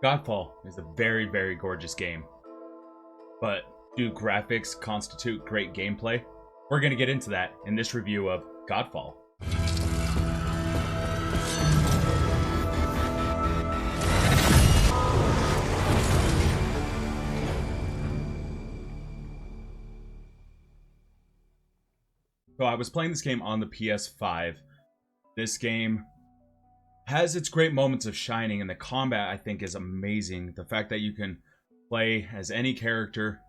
Godfall is a very, very gorgeous game, but do graphics constitute great gameplay? We're going to get into that in this review of Godfall. So I was playing this game on the PS5. This game has its great moments of shining, and the combat I think is amazing. The fact that you can play as any character,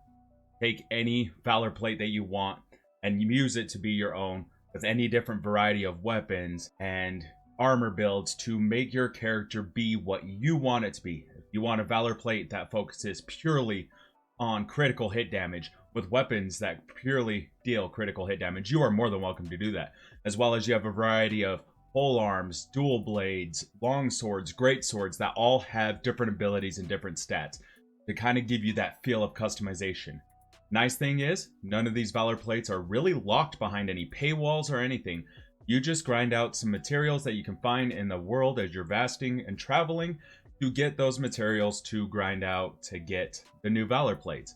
take any Valor plate that you want, and use it to be your own with any different variety of weapons and armor builds to make your character be what you want it to be. If you want a Valor plate that focuses purely on critical hit damage with weapons that purely deal critical hit damage, you are more than welcome to do that. As well as you have a variety of pole arms, dual blades, long swords, great swords that all have different abilities and different stats to kind of give you that feel of customization. Nice thing is, none of these Valor plates are really locked behind any paywalls or anything. You just grind out some materials that you can find in the world as you're vasting and traveling to get those materials to grind out to get the new Valor plates.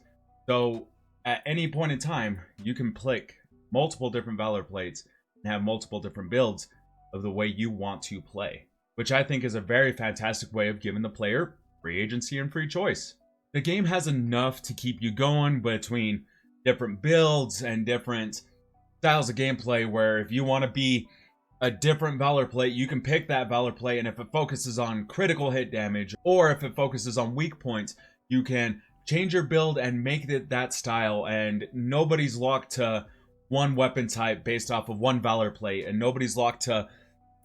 So at any point in time, you can click multiple different Valor plates and have multiple different builds of the way you want to play, which I think is a very fantastic way of giving the player free agency and free choice. The game has enough to keep you going between different builds and different styles of gameplay, where if you want to be a different Valor plate, you can pick that Valor plate, and if it focuses on critical hit damage or if it focuses on weak points, you can change your build and make it that style, and nobody's locked to one weapon type based off of one Valor plate, and nobody's locked to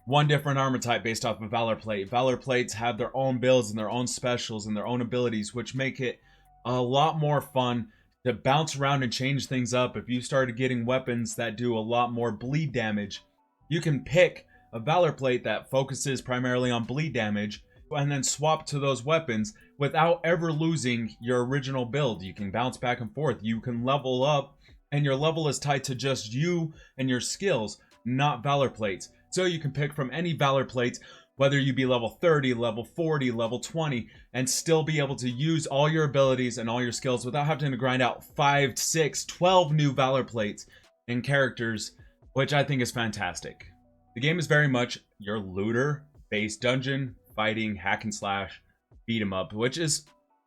one different armor type based off of Valor plate. Valor plates have their own builds and their own specials and their own abilities, which make it a lot more fun to bounce around and change things up. If you started getting weapons that do a lot more bleed damage, you can pick a Valor plate that focuses primarily on bleed damage and then swap to those weapons without ever losing your original build. You can bounce back and forth. You can level up, and your level is tied to just you and your skills, not Valor plates. So you can pick from any Valor plates, whether you be level 30, level 40, level 20, and still be able to use all your abilities and all your skills without having to grind out 5, 6, 12 new Valor plates and characters, which I think is fantastic. The game is very much your looter-based dungeon fighting hack and slash beat 'em up, which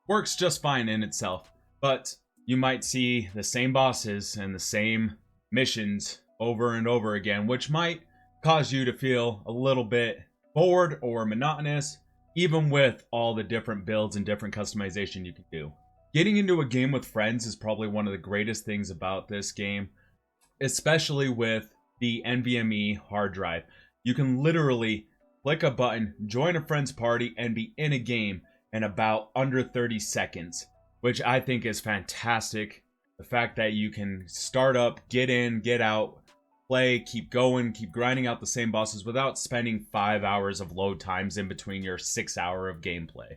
works just fine in itself. But you might see the same bosses and the same missions over and over again, which might cause you to feel a little bit bored or monotonous, even with all the different builds and different customization you can do. Getting into a game with friends is probably one of the greatest things about this game, especially with the NVMe hard drive. You can literally click a button, join a friend's party, and be in a game in about under 30 seconds, which I think is fantastic. The fact that you can start up, get in, get out, play, keep going, keep grinding out the same bosses without spending 5 hours of load times in between your 6 hour of gameplay.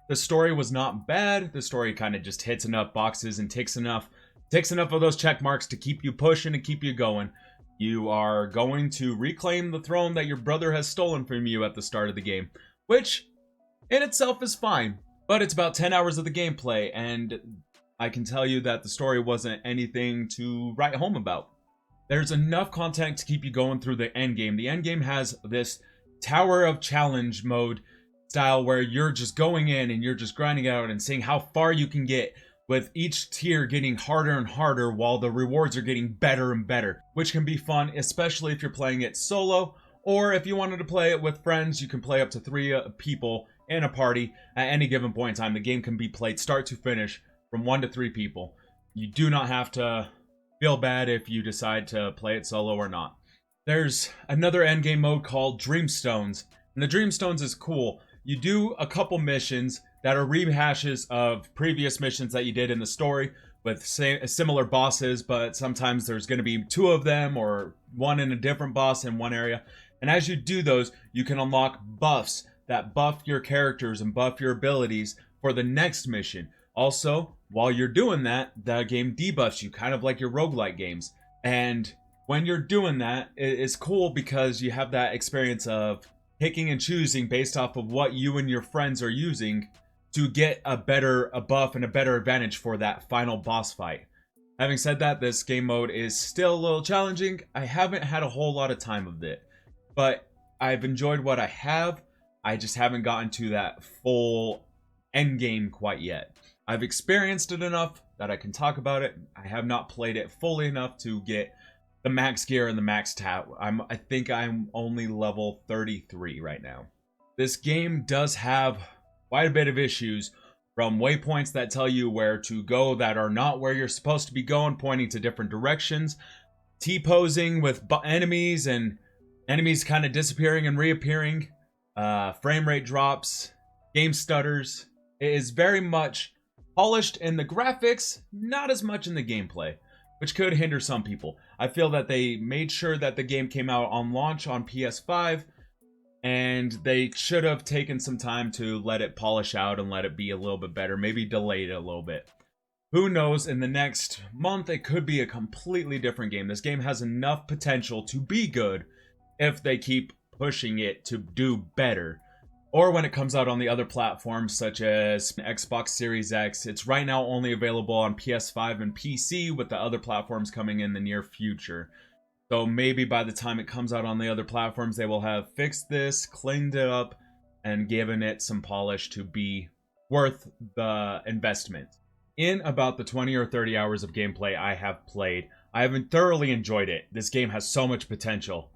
The story was not bad. The story kind of just hits enough boxes and ticks enough of those check marks to keep you pushing and keep you going. You are going to reclaim the throne that your brother has stolen from you at the start of the game, which in itself is fine, but it's about 10 hours of the gameplay, and I can tell you that the story wasn't anything to write home about. There's enough content to keep you going through the end game. The end game has this Tower of Challenge mode style where you're just going in and you're just grinding out and seeing how far you can get, with each tier getting harder and harder while the rewards are getting better and better, which can be fun, especially if you're playing it solo, or if you wanted to play it with friends. You can play up to 3 people in a party at any given point in time. The game can be played start to finish from 1 to 3 people. You do not have to feel bad if you decide to play it solo or not. There's another endgame mode called Dreamstones, and the Dreamstones is cool. You do a couple missions that are rehashes of previous missions that you did in the story with similar bosses, but sometimes there's going to be 2 of them or one in a different boss in one area. And as you do those, you can unlock buffs that buff your characters and buff your abilities for the next mission. Also, while you're doing that, the game debuffs you, kind of like your roguelike games. And when you're doing that, it's cool because you have that experience of picking and choosing based off of what you and your friends are using to get a buff and a better advantage for that final boss fight. Having said that, this game mode is still a little challenging. I haven't had a whole lot of time with it, but I've enjoyed what I have. I just haven't gotten to that full end game quite yet. I've experienced it enough that I can talk about it. I have not played it fully enough to get the max gear and the max tat. I think I'm only level 33 right now. This game does have quite a bit of issues, from waypoints that tell you where to go that are not where you're supposed to be going, pointing to different directions, T-posing with enemies and enemies kind of disappearing and reappearing, frame rate drops, game stutters. It is very much polished in the graphics, not as much in the gameplay, which could hinder some people. I feel that they made sure that the game came out on launch on PS5, and they should have taken some time to let it polish out and let it be a little bit better, maybe delayed it a little bit. Who knows, in the next month it could be a completely different game. This game has enough potential to be good if they keep pushing it to do better. Or when it comes out on the other platforms such as Xbox Series X. It's right now only available on PS5 and PC, with the other platforms coming in the near future. So maybe by the time it comes out on the other platforms, they will have fixed this, cleaned it up, and given it some polish to be worth the investment. In about the 20 or 30 hours of gameplay I have played, I have thoroughly enjoyed it. This game has so much potential.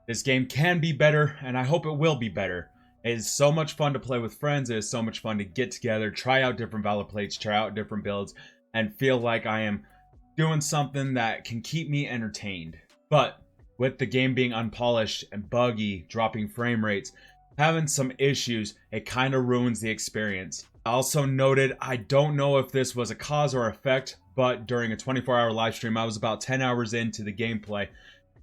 This game can be better, and I hope it will be better. It is so much fun to play with friends. It is so much fun to get together, try out different valor plates, try out different builds, and feel like I am doing something that can keep me entertained. But with the game being unpolished and buggy, dropping frame rates, having some issues, it kind of ruins the experience. I also noted, I don't know if this was a cause or effect, but during a 24-hour live stream, I was about 10 hours into the gameplay,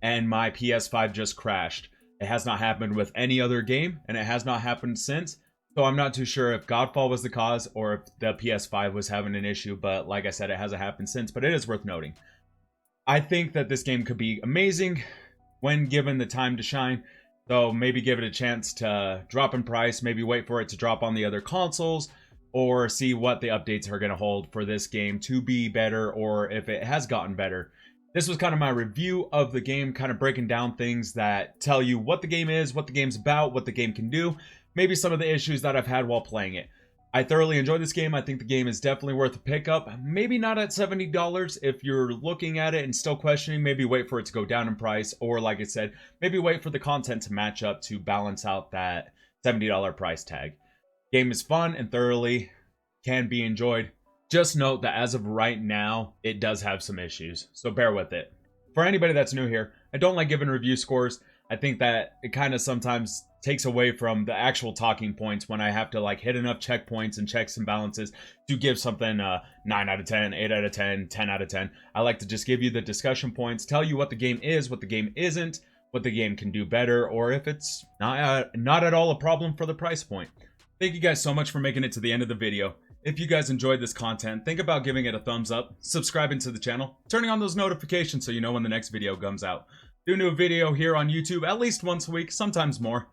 and my PS5 just crashed. It has not happened with any other game, and it has not happened since. So I'm not too sure if Godfall was the cause or if the PS5 was having an issue, but like I said, it hasn't happened since, but it is worth noting. I think that this game could be amazing when given the time to shine. So maybe give it a chance to drop in price, maybe wait for it to drop on the other consoles, or see what the updates are going to hold for this game to be better, or if it has gotten better. This was kind of my review of the game, kind of breaking down things that tell you what the game is, what the game's about, what the game can do, maybe some of the issues that I've had while playing it. I thoroughly enjoyed this game. I think the game is definitely worth a pickup. Maybe not at $70 if you're looking at it and still questioning. Maybe wait for it to go down in price, or like I said, maybe wait for the content to match up to balance out that $70 price tag. Game is fun and thoroughly can be enjoyed. Just note that as of right now, it does have some issues, so bear with it. For anybody that's new here, I don't like giving review scores. I think that it kind of sometimes takes away from the actual talking points when I have to like hit enough checkpoints and checks and balances to give something 9 out of 10, 8 out of 10, 10 out of 10. I like to just give you the discussion points, tell you what the game is, what the game isn't, what the game can do better, or if it's not at all a problem for the price point. Thank you guys so much for making it to the end of the video. If you guys enjoyed this content, think about giving it a thumbs up, subscribing to the channel, turning on those notifications so you know when the next video comes out. Do a new video here on YouTube at least once a week, sometimes more.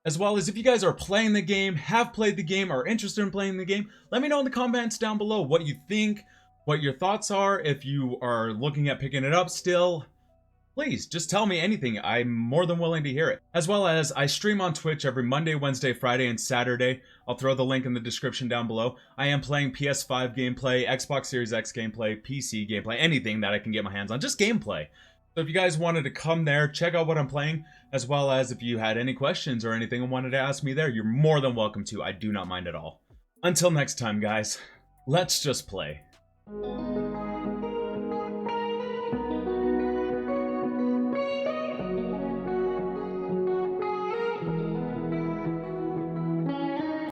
As well as if you guys are playing the game, have played the game, are interested in playing the game, let me know in the comments down below what you think, what your thoughts are. If you are looking at picking it up still, please just tell me anything. I'm more than willing to hear it. As well as I stream on Twitch every Monday, Wednesday, Friday, and Saturday. I'll throw the link in the description down below. I am playing PS5 gameplay, Xbox Series X gameplay, PC gameplay, anything that I can get my hands on, just gameplay. So if you guys wanted to come there, check out what I'm playing, as well as if you had any questions or anything and wanted to ask me there, you're more than welcome to. I do not mind at all. Until next time, guys, let's just play.